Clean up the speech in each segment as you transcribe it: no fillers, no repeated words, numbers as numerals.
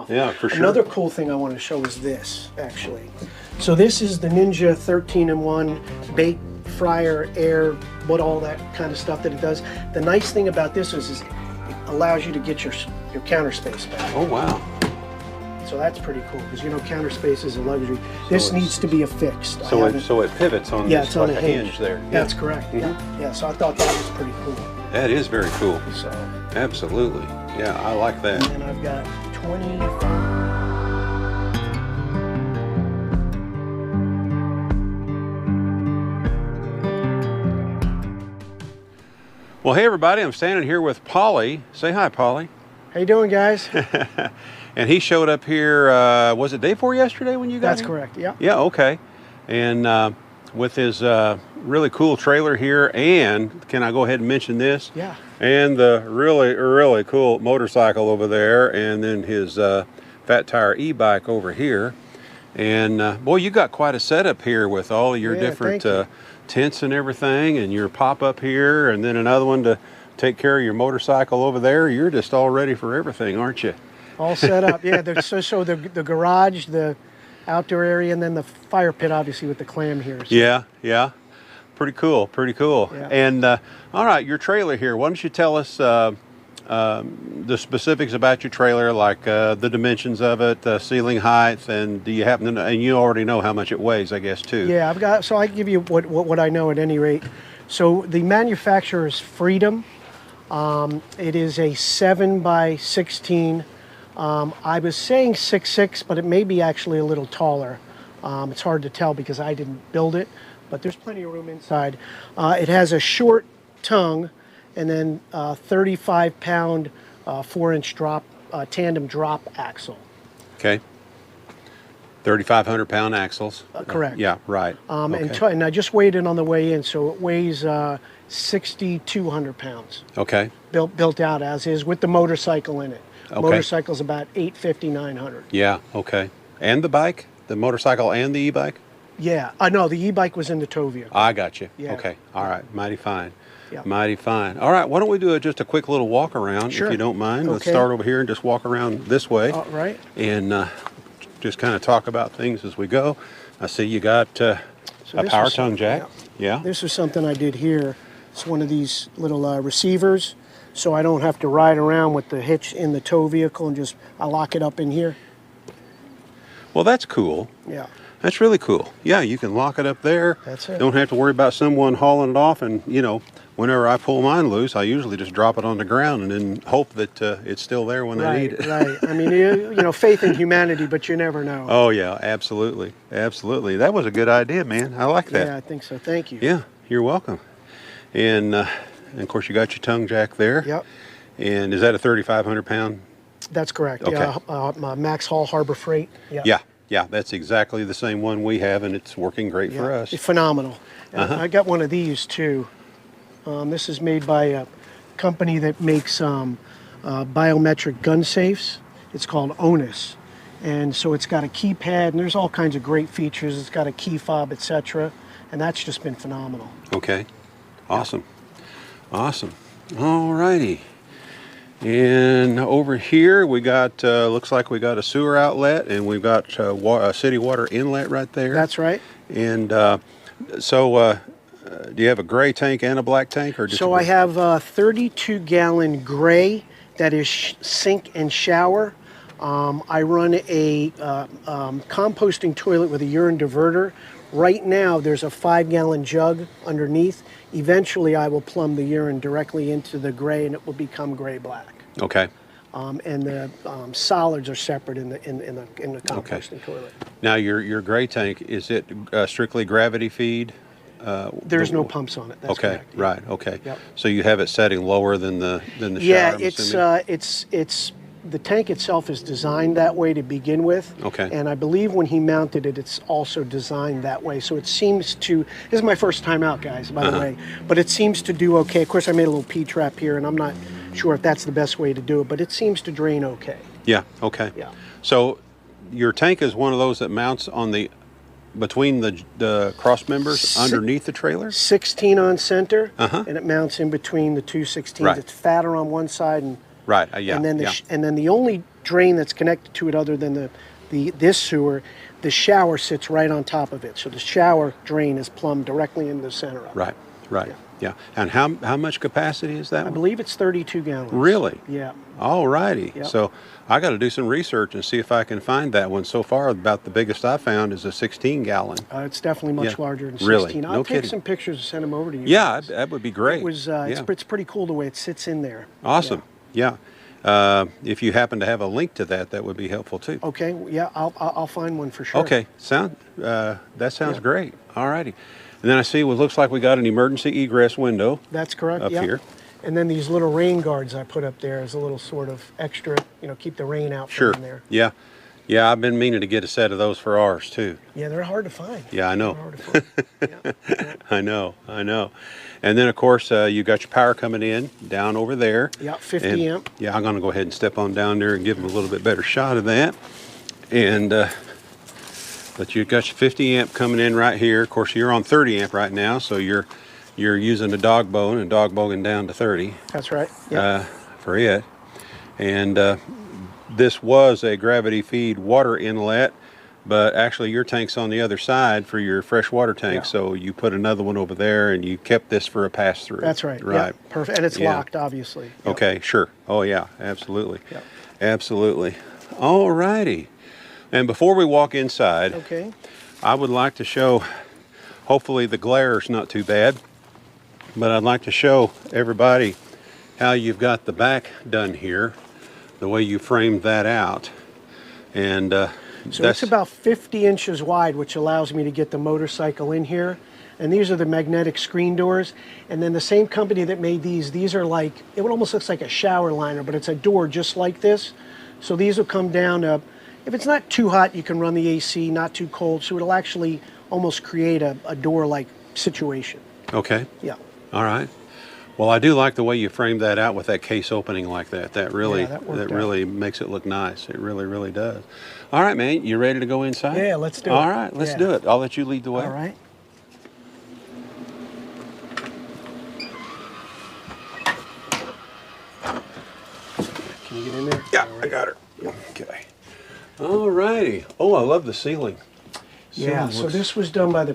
Yeah, for sure. Another cool thing I want to show is this, actually. So this is the Ninja 13-in-1 bait, fryer, air, what all that kind of stuff that it does. The nice thing about this is it allows you to get your counter space back. Oh, wow. So that's pretty cool, because you know counter space is a luxury. This needs to be affixed. So it pivots on yeah, this, it's on like a hinge there. Yeah. That's correct. Yeah. So I thought that was pretty cool. That is very cool. So absolutely. Yeah, I like that. And I've got 20. Well, hey everybody, I'm standing here with Paulie. Say hi, Paulie. How you doing, guys? And he showed up here, was it day 4 yesterday when you got That's here? correct, yeah. Yeah, okay. And with his really cool trailer here, and can I go ahead and mention this? Yeah. And the really, really cool motorcycle over there, and then his Fat Tire e-bike over here. And boy, you got quite a setup here with all your different tents and everything, and your pop-up here, and then another one to take care of your motorcycle over there. You're just all ready for everything, aren't you? All set up, yeah. So the garage, the outdoor area, and then the fire pit, obviously, with the clam here. So. Yeah, yeah. Pretty cool, pretty cool. Yeah. And all right, your trailer here. Why don't you tell us the specifics about your trailer, like the dimensions of it, ceiling height, and do you happen to know, and you already know how much it weighs, I guess, too. Yeah, so I can give you what I know at any rate. So the manufacturer is Freedom. It is a 7x16. I was saying 6'6", but it may be actually a little taller. It's hard to tell because I didn't build it, but there's plenty of room inside. It has a short tongue and then 35-pound 4-inch drop tandem drop axle. Okay. 3,500-pound axles. Correct. Yeah, right. Okay. And I just weighed it on the way in, so it weighs 6,200 pounds. Okay. Built out as is with the motorcycle in it. Okay. Motorcycle's about 850, 900. Yeah, okay. And the bike? The motorcycle and the e-bike? Yeah. No, the e-bike was in the tow vehicle. I got you. Yeah. Okay. All right. Mighty fine. Yeah. Mighty fine. All right. Why don't we do just a quick little walk around, Sure. if you don't mind. Okay. Let's start over here and just walk around this way. All right. And just kind of talk about things as we go. I see you got a power tongue jack. Yeah. This is something I did here. It's one of these little receivers, so I don't have to ride around with the hitch in the tow vehicle, and I lock it up in here. Well, that's cool. Yeah. That's really cool. Yeah, you can lock it up there. That's it. Don't have to worry about someone hauling it off. And, you know, whenever I pull mine loose, I usually just drop it on the ground and then hope that it's still there when I need it. Right. I mean, you know, faith in humanity, but you never know. Oh, yeah, absolutely. Absolutely. That was a good idea, man. I like that. Yeah, I think so. Thank you. Yeah, you're welcome. And of course, you got your tongue jack there. Yep. And is that a 3,500-pound? That's correct. Okay. Yeah, Max Haul Harbor Freight. Yeah. Yeah. Yeah, that's exactly the same one we have, and it's working great for us. It's phenomenal. I got one of these too. This is made by a company that makes biometric gun safes. It's called Onus. And so it's got a keypad, and there's all kinds of great features. It's got a key fob, etc. And that's just been phenomenal. Okay. Awesome. Awesome. All righty. And over here we got, looks like we got a sewer outlet, and we've got a city water inlet right there. That's right. And so do you have a gray tank and a black tank? Or just so I have a 32-gallon gray that is sink and shower. I run a composting toilet with a urine diverter. Right now there's a 5-gallon jug underneath. Eventually I will plumb the urine directly into the gray, and it will become gray-black. Okay. And the solids are separate in the composting toilet. Now your gray tank, is it strictly gravity feed? There's no pumps on it. That's okay. correct. Right. Okay. Yep. So you have it setting lower than the shower. Yeah, I'm it's the tank itself is designed that way to begin with. Okay. And I believe when he mounted it, it's also designed that way. So it seems to, this is my first time out, guys, by the way, but it seems to do okay. Of course, I made a little P-trap here, and I'm not sure if that's the best way to do it, but it seems to drain okay. Yeah, okay. Yeah. So your tank is one of those that mounts on the, between the cross members underneath the trailer? 16 on center, and it mounts in between the two 16s. Right. It's fatter on one side, and right. Yeah. and then yeah. and then the only drain that's connected to it other than this sewer. The shower sits right on top of it. So the shower drain is plumbed directly into the center of it. Right, right. Yeah. And how much capacity is that I one? believe it's 32 gallons. Really? Yeah. All righty. Yep. So I got to do some research and see if I can find that one. So far, about the biggest I found is a 16 gallon. It's definitely much Yeah. larger than 16. Really? I'll No take kidding. some pictures and send them over to you. Yeah, guys. that would be great. It was, yeah. it's pretty cool the way it sits in there. Awesome. Yeah. If you happen to have a link to that, that would be helpful too. Okay, yeah, I'll find one for sure. Okay, that sounds great. All righty. And then I see what looks like we got an emergency egress window That's correct. up yeah. here. And then these little rain guards I put up there as a little sort of extra, keep the rain out Sure. from in there. Yeah. Yeah, I've been meaning to get a set of those for ours too. Yeah, they're hard to find. Yeah, I know. They're hard to find. yeah. I know. And then, of course, you got your power coming in down over there. Yeah, 50 And, amp. Yeah, I'm going to go ahead and step on down there and give them a little bit better shot of that. And, but you've got your 50 amp coming in right here. Of course, you're on 30 amp right now, so you're using a dog bone and dog boning down to 30. That's right. Yeah. For it. And this was a gravity feed water inlet, but actually your tank's on the other side for your fresh water tank, Yeah. so you put another one over there and you kept this for a pass-through. That's right. Right. Yeah, perfect. And it's Yeah. locked, obviously. Yep. Okay, sure. Oh yeah, absolutely. Yep. Absolutely. All righty. And before we walk inside, Okay. I would like to show, hopefully the glare's not too bad, but I'd like to show everybody how you've got the back done here, the way you framed that out. And So it's about 50 inches wide, which allows me to get the motorcycle in here. And these are the magnetic screen doors. And then the same company that made these are like, it almost looks like a shower liner, but it's a door just like this. So these will come down to, if it's not too hot, you can run the AC, not too cold. So it'll actually almost create a door-like situation. okay. Yeah. All right. Well, I do like the way you framed that out with that case opening like that. That really, Yeah, that worked out. really makes it look nice. It really, really does. All right, man. You ready to go inside? Yeah, let's do it. All right, let's Yeah. do it. I'll let you lead the way. All right. Can you get in there? Yeah, All I right. got her. Okay. All righty. Oh, I love the ceiling. Yeah, Ceiling so looks- this was done by the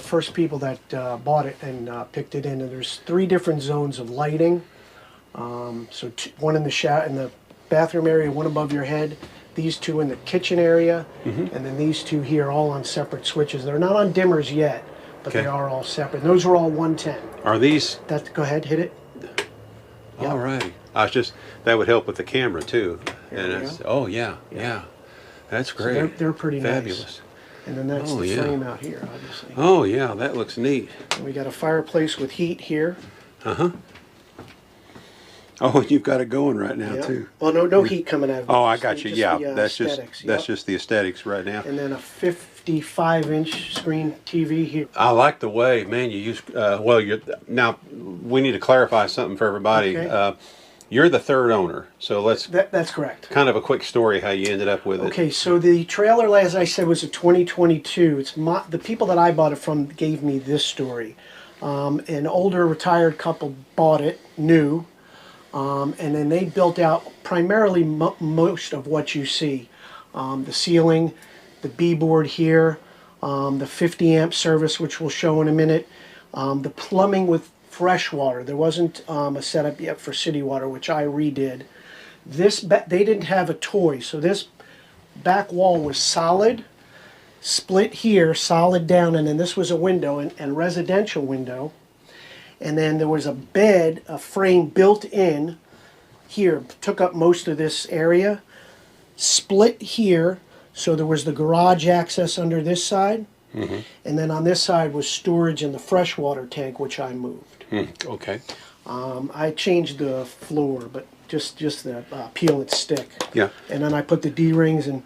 first people that bought it and picked it in, and there's 3 different zones of lighting. One in the bathroom area, one above your head, these 2 in the kitchen area, and then these 2 here, all on separate switches. They're not on dimmers yet, but Okay. they are all separate. Those are all 110. Are these? Go ahead, hit it. All righty. That would help with the camera too. There And we it's, oh yeah, yeah. That's So great. they're pretty Fabulous. nice. And then that's Oh, the yeah. frame out here, obviously. Oh yeah, that looks neat. And we got a fireplace with heat here. Oh, you've got it going right now Yeah. too. Well, no heat coming out of it. Oh, I got you. Just Yeah, the, that's aesthetics, that's yep. just the aesthetics right now. And then a 55-inch screen TV here. I like the way, man, you use. Now we need to clarify something for everybody. Okay. You're the third owner, so let's That's correct. kind of a quick story how you ended up with it. Okay, so the trailer, as I said, was a 2022. It's the people that I bought it from gave me this story. An older retired couple bought it new, and then they built out primarily most of what you see. The ceiling, the B-board here, the 50 amp service, which we'll show in a minute, the plumbing with fresh water. There wasn't a setup yet for city water, which I redid. They didn't have a toy, so this back wall was solid, split here, solid down, and then this was a window, and residential window. And then there was a bed, a frame built in here, took up most of this area, split here, so there was the garage access under this side, and then on this side was storage in the freshwater tank, which I moved. Okay. I changed the floor, but just the peel and stick. Yeah. And then I put the D-rings, and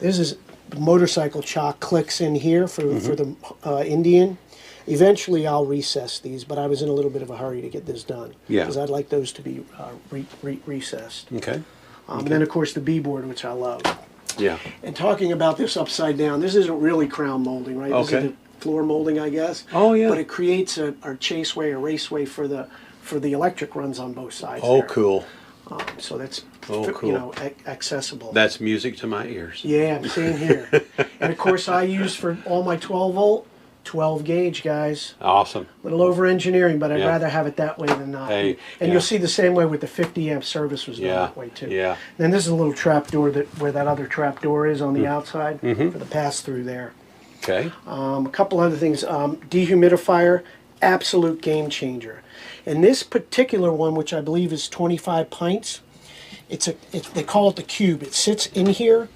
this is the motorcycle chock clicks in here for the Indian. Eventually I'll recess these, but I was in a little bit of a hurry to get this done. Yeah. Because I'd like those to be recessed. Okay. And then of course the B-board, which I love. Yeah. And talking about this upside down, this isn't really crown molding, right? This Okay. is the floor molding, I guess. Oh, yeah. But it creates a chaseway, a raceway for the electric runs on both sides. Oh, there. cool. So that's Oh, cool. you know, accessible. That's music to my ears. Yeah, same here. And of course, I use for all my 12 volt, 12 gauge, guys. Awesome. A little over engineering, but I'd Yeah. rather have it that way than not. Hey, and yeah. you'll see the same way with the 50 amp service was done Yeah, that way too. yeah. Then this is a little trap door where that other trap door is on the outside Mm-hmm. for the pass through there. Okay. A couple other things. Dehumidifier, absolute game changer. And this particular one, which I believe is 25 pints, they call it the cube. It sits in here,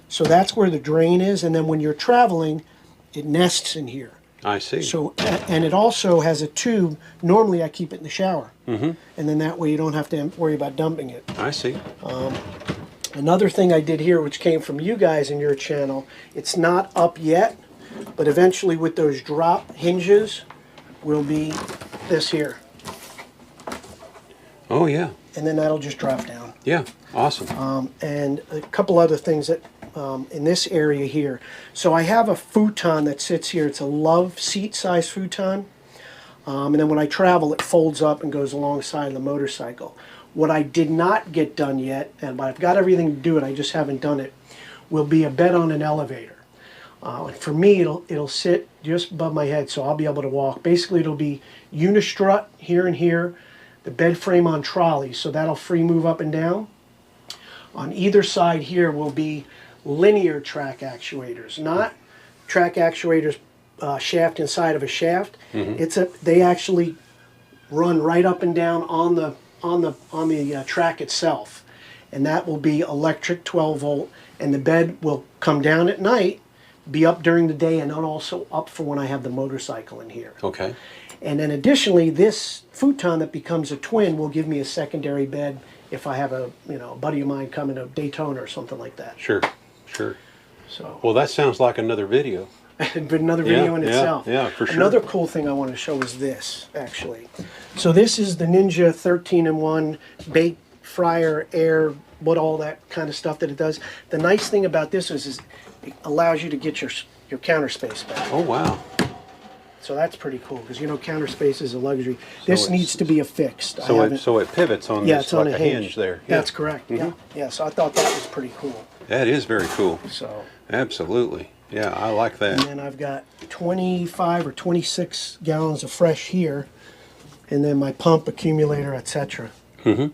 so that's where the drain is. And then when you're traveling, it nests in here. I see. So, and it also has a tube. Normally, I keep it in the shower, and then that way you don't have to worry about dumping it. I see. Another thing I did here, which came from you guys in your channel, it's not up yet, but eventually with those drop hinges will be this here, Oh, yeah. and then that'll just drop down. Yeah. Awesome. And a couple other things that in this area here. So I have a futon that sits here. It's a love seat size futon. And then when I travel, it folds up and goes alongside of the motorcycle. What I did not get done yet, but I've got everything to do it, I just haven't done it, will be a bed on an elevator. And for me, it'll sit just above my head, so I'll be able to walk. Basically, it'll be unistrut here and here, the bed frame on trolley, so that'll free move up and down. On either side here will be linear track actuators, not track actuators shaft inside of a shaft. They actually run right up and down on the track itself, and that will be electric 12 volt. And the bed will come down at night, be up during the day, and then also up for when I have the motorcycle in here. Okay. And then additionally, this futon that becomes a twin will give me a secondary bed if I have a buddy of mine coming to Daytona or something like that. Sure. Sure. So. Well, that sounds like another video. But another video in itself. Yeah, for sure. Another cool thing I want to show is this, actually. So this is the Ninja 13-in-1 bait, fryer, air, all that kind of stuff that it does. The nice thing about this is it allows you to get your counter space back. Oh, wow. So that's pretty cool because counter space is a luxury. This needs to be affixed. So it pivots on yeah, this, it's like on a hinge there. Yeah. That's correct. Yeah. Yeah. So I thought that was pretty cool. That is very cool. So. Absolutely. Yeah, I like that. And then I've got 25 or 26 gallons of fresh here, and then my pump, accumulator, etc. Okay.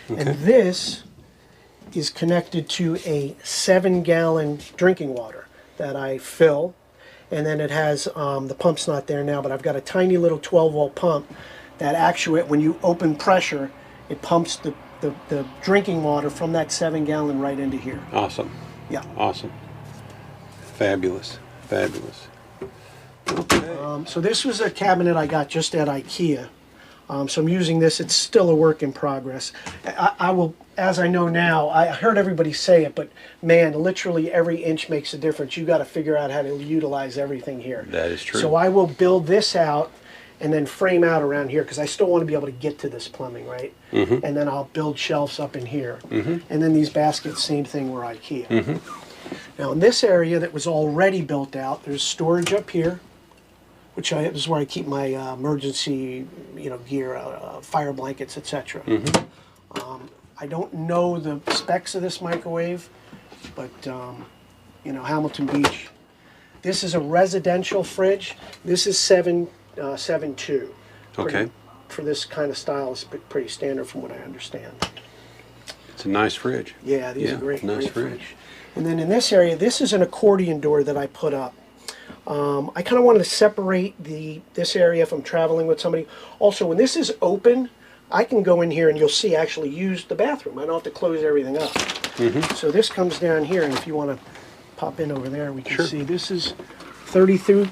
And this is connected to a 7-gallon drinking water that I fill, and then it has, the pump's not there now, but I've got a tiny little 12-volt pump that actuates, when you open pressure, it pumps the drinking water from that 7-gallon right into here. Awesome. Yeah. Awesome. Fabulous. Fabulous. Okay. So this was a cabinet I got just at IKEA. So I'm using this. It's still a work in progress. I will, as I know now, I heard everybody say it, but man, literally every inch makes a difference. You got to figure out how to utilize everything here. That is true. So I will build this out and then frame out around here because I still want to be able to get to this plumbing, right? And then I'll build shelves up in here. And then these baskets, same thing, were IKEA. Now in this area that was already built out, there's storage up here, which is where I keep my emergency, gear, fire blankets, etc. I don't know the specs of this microwave, but Hamilton Beach. This is a residential fridge. This is 7.2. Okay. For this kind of style, it's pretty standard from what I understand. It's a nice fridge. Yeah, these are great. Nice great fridge. And then in this area, this is an accordion door that I put up. I kind of wanted to separate this area if I'm traveling with somebody. Also, when this is open, I can go in here and you'll see actually use the bathroom. I don't have to close everything up. So this comes down here, and if you want to pop in over there, we can see this is 32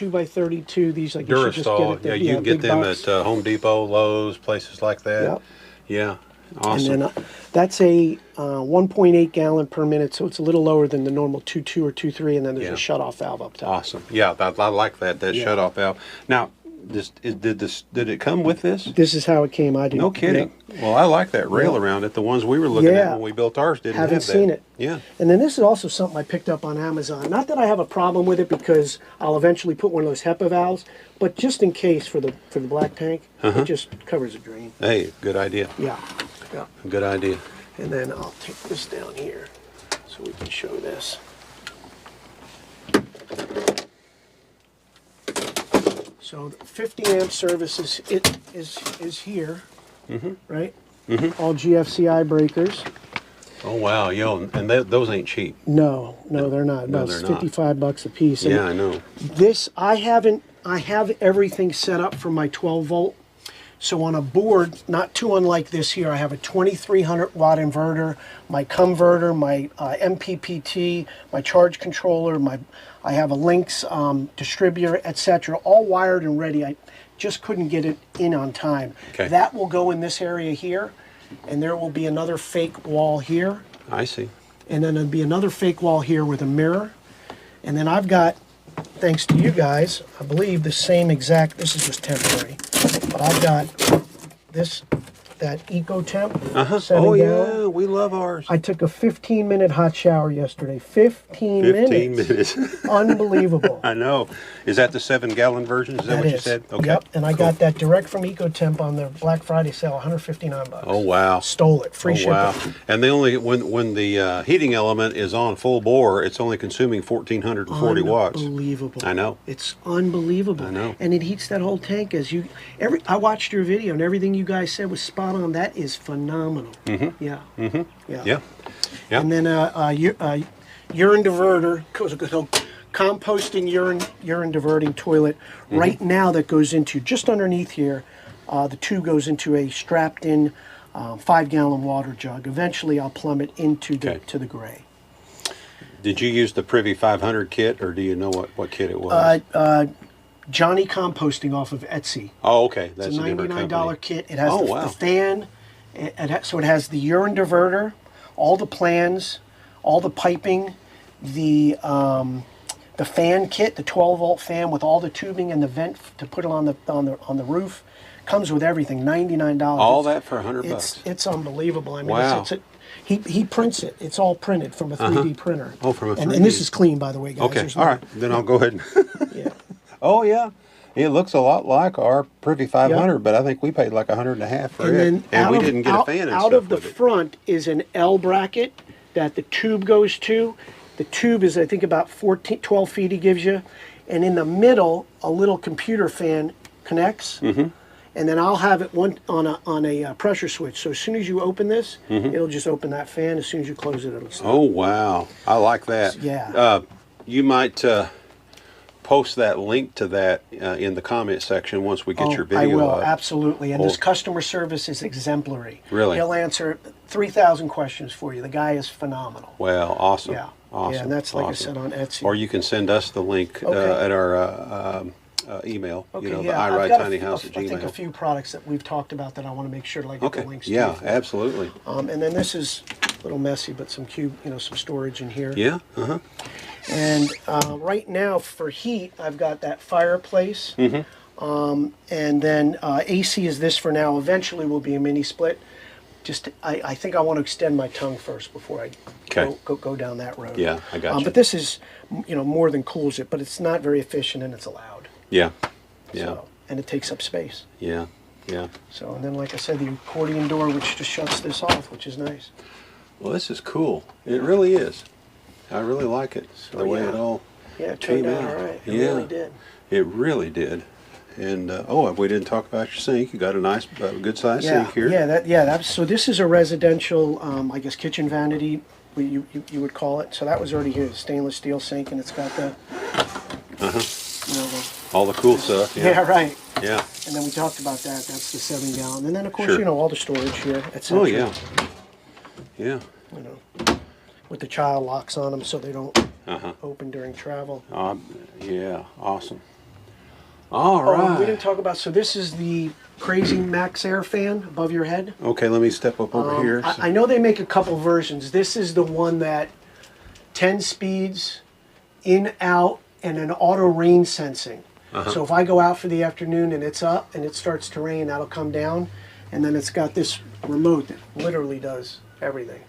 by 32. These, I guess you just get Durastall. at Yeah, you can get them at Home Depot, Lowe's, places like that. Yep. Yeah. Awesome. And then that's a 1.8 gallon per minute, so it's a little lower than the normal 2.2 or 2.3, and then there's a shutoff valve up top. Awesome. Yeah, I like that shutoff valve. Now, did it come with this? This is how it came. I didn't. No kidding. Yeah. Well, I like that rail around it. The ones we were looking at when we built ours didn't have that. Haven't seen it. Yeah. And then this is also something I picked up on Amazon. Not that I have a problem with it because I'll eventually put one of those HEPA valves, but just in case for the black tank, it just covers a drain. Hey, good idea. Yeah. Yeah. Good idea. And then I'll take this down here so we can show this. So the 50 amp service is here, right? All GFCI breakers. Oh wow, yo, and those ain't cheap. No, they're not. No, About they're not. 55 bucks a piece. Yeah, I know. This, I have everything set up for my 12 volt. So on a board, not too unlike this here, I have a 2300 watt inverter, my converter, my MPPT, my charge controller, I have a Lynx distributor, etc., all wired and ready. I just couldn't get it in on time. Okay. That will go in this area here, and there will be another fake wall here, I see. and then there'll be another fake wall here with a mirror. And then I've got, thanks to you guys, I believe the same exact, this is just temporary, but I've got that Eco Temp 7 Oh gallon. yeah, we love ours. I took a 15-minute hot shower yesterday. 15 minutes. Unbelievable. I know. Is that the 7-gallon version? Is that what you said? Okay. Yep, and I cool. got that direct from EcoTemp on the Black Friday sale, 159 bucks. Oh wow. Stole it, free shipping. Wow. And they only when the heating element is on full bore, it's only consuming 1440 watts. Unbelievable. I know. It's unbelievable. I know. And it heats that whole tank I watched your video and everything you guys said was spot on. That is phenomenal. Yeah. Yeah. Yeah. And then urine diverter, goes a good old composting urine diverting toilet right now that goes into just underneath here. The tube goes into a strapped in 5-gallon water jug. Eventually I'll plumb it into to the gray. Did you use the Privy 500 kit, or do you know what kit it was? Johnny Composting off of Etsy. Oh, okay. It's a $99 kit. It has wow. the fan. So it has the urine diverter, all the plans, all the piping, the fan kit, the 12-volt fan with all the tubing and the vent to put it on the roof. Comes with everything. $99. All that for $100. It's unbelievable. I mean, wow. He prints it. It's all printed from a 3D printer. Oh, from a 3D. And this is clean, by the way, guys. Okay. All right. Then I'll go ahead. Yeah. Oh yeah. It looks a lot like our Privy 500, but I think we paid like $150 for it, and we didn't get a fan. Out of the front is an L bracket that the tube goes to. The tube is, I think, about 12 feet. He gives you, and in the middle, a little computer fan connects, and then I'll have it on a pressure switch. So as soon as you open this, it'll just open that fan. As soon as you close it, it'll stop. Oh wow, I like that. Yeah. You might post that link to that in the comment section once we get your video I will, up. absolutely. And this customer service is exemplary. Really? He'll answer 3,000 questions for you. The guy is phenomenal. Well, awesome. Yeah. Awesome. Yeah, and that's, like awesome. I said, on Etsy. Or you can send us the link Okay. at our email. Okay, you know, yeah. the I've got iRideTinyHouse@gmail. I think a few products that we've talked about that I want to make sure that I get Okay. the links Yeah, to. absolutely. And then this is a little messy, but some some storage in here. Yeah. And right now for heat, I've got that fireplace. And then AC is this for now. Eventually will be a mini split. I think I want to extend my tongue first before I go down that road. Yeah, I got you. But this is, more than cools it, but it's not very efficient and it's loud. Yeah. Yeah. So, and it takes up space. Yeah. Yeah. So, and then like I said, the accordion door, which just shuts this off, which is nice. Well, this is cool. It really is. I really like it. The way it all it turned came out out. all right. It Yeah. really did. It really did. And we didn't talk about your sink. You got a nice, good sized Yeah, sink here. So this is a residential, I guess, kitchen vanity, you would call it. So that was already here, stainless steel sink, and it's got the, All the cool stuff. Yeah. yeah, right. Yeah. And then we talked about that. That's the 7-gallon, and then of course, Sure. all the storage here, etc. Oh yeah. Yeah. With the child locks on them, so they don't open during travel. Yeah. Awesome. All right. We didn't talk about. So this is the Crazy Max Air fan above your head. Okay, let me step up over here. I know they make a couple versions. This is the one that 10 speeds, in, out, and an auto rain sensing. So if I go out for the afternoon and it's up and it starts to rain, that'll come down. And then it's got this remote that literally does everything,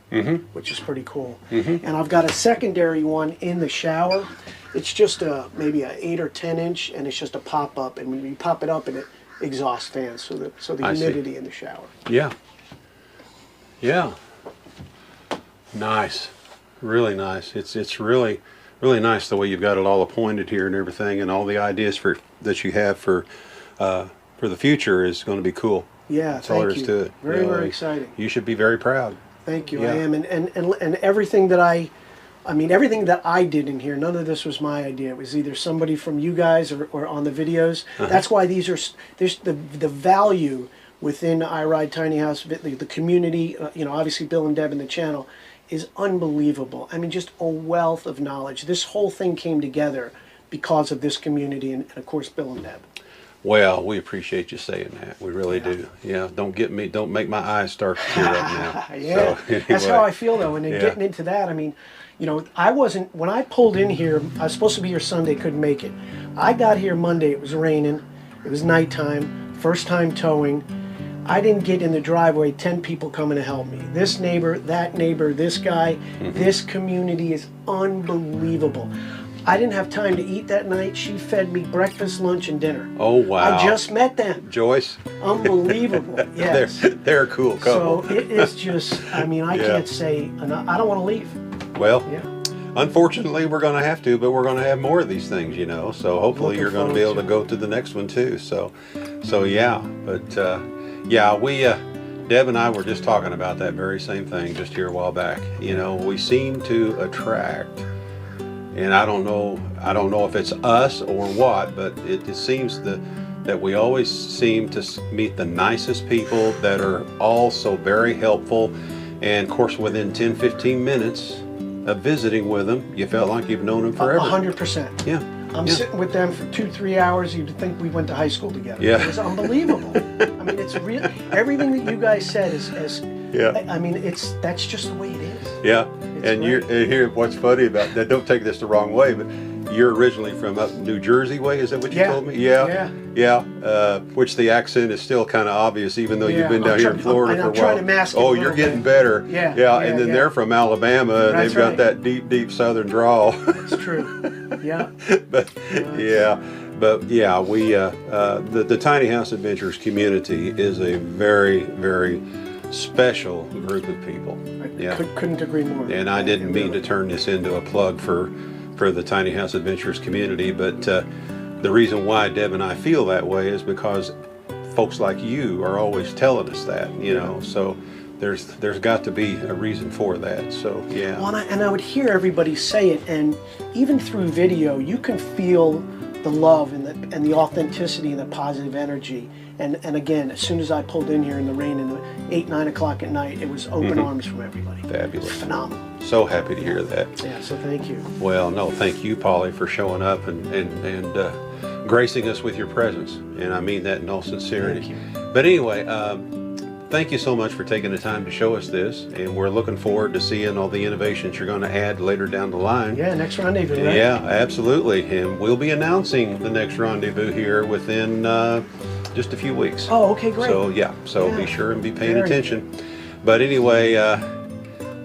which is pretty cool. And I've got a secondary one in the shower. It's just maybe an 8 or 10 inch, and it's just a pop up. And when you pop it up, and it exhaust fans, so the humidity in the shower. Yeah. Yeah. Nice. Really nice. It's really nice the way you've got it all appointed here and everything, and all the ideas that you have for the future is going to be cool. Yeah, That's all there is to it. Very exciting. You should be very proud. Thank you. Yeah. I am, and everything that I mean, everything that I did in here, none of this was my idea. It was either somebody from you guys or on the videos. That's why there's the value within I Ride Tiny House, the community, you know, obviously Bill and Deb and the channel is unbelievable. I mean, just a wealth of knowledge. This whole thing came together because of this community and of course, Bill and Deb. Well, we appreciate you saying that. We really do. Yeah. Don't make my eyes start to tear up now. Yeah. So, anyway. That's how I feel though. And then getting into that, I mean, you know, when I pulled in here, I was supposed to be here Sunday, couldn't make it. I got here Monday, it was raining, it was nighttime, first time towing. I didn't get in the driveway, 10 people coming to help me. This neighbor, that neighbor, this guy, this community is unbelievable. I didn't have time to eat that night. She fed me breakfast, lunch, and dinner. Oh, wow. I just met them. Joyce? Unbelievable, yes. They're a cool couple. So it is just, I mean, I can't say enough. I don't want to leave. Well, Yeah. unfortunately, we're going to have to, but we're going to have more of these things, you know. So hopefully you're going to be able to go to the next one too. So yeah. But yeah, Deb and I were just talking about that very same thing just here a while back. You know, we seem to attract, and I don't know if it's us or what, but it seems that we always seem to meet the nicest people that are also very helpful. And of course, within 10-15 minutes of visiting with them, you felt like you've known them forever. 100%. Yeah. I'm sitting with them for 2-3 hours. You'd think we went to high school together. Yeah. It's unbelievable. I mean, it's real. Everything that you guys said is Yeah. I mean, that's just the way it is. Yeah. It's And here, what's funny about that? Don't take this the wrong way, but you're originally from up New Jersey way. Is that what you told me? Yeah. Which the accent is still kind of obvious, even though you've been down here in Florida for a while. I'm trying to mask it. Oh, you're getting better. Yeah. And then they're from Alabama, and they've got that deep Southern drawl. It's true. Yeah. But we the Tiny House Adventures community is a very special group of people. Yeah. Couldn't agree more. And I didn't mean to turn this into a plug for the Tiny House Adventures community, but the reason why Deb and I feel that way is because folks like you are always telling us that, you know. So there's got to be a reason for that. So yeah. Well, and I would hear everybody say it, and even through video, you can feel the love and the authenticity and the positive energy. And again, as soon as I pulled in here in the rain and 8-9 o'clock at night, it was open arms from everybody. Fabulous. Phenomenal. So happy to hear that. Yeah, so thank you. Well, no, thank you, Polly, for showing up and gracing us with your presence. And I mean that in all sincerity. Thank you. But anyway, thank you so much for taking the time to show us this. And we're looking forward to seeing all the innovations you're going to add later down the line. Yeah, next rendezvous, right? Yeah, absolutely. And we'll be announcing the next rendezvous here within just a few weeks. Oh, okay, great. So be sure and be paying attention. But anyway,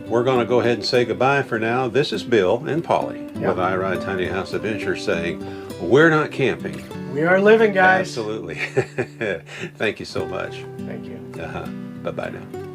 we're going to go ahead and say goodbye for now. This is Bill and Polly with I Ride Tiny House Adventures saying, we're not camping. We are living, guys. Absolutely. Thank you so much. Thank you. Bye-bye now.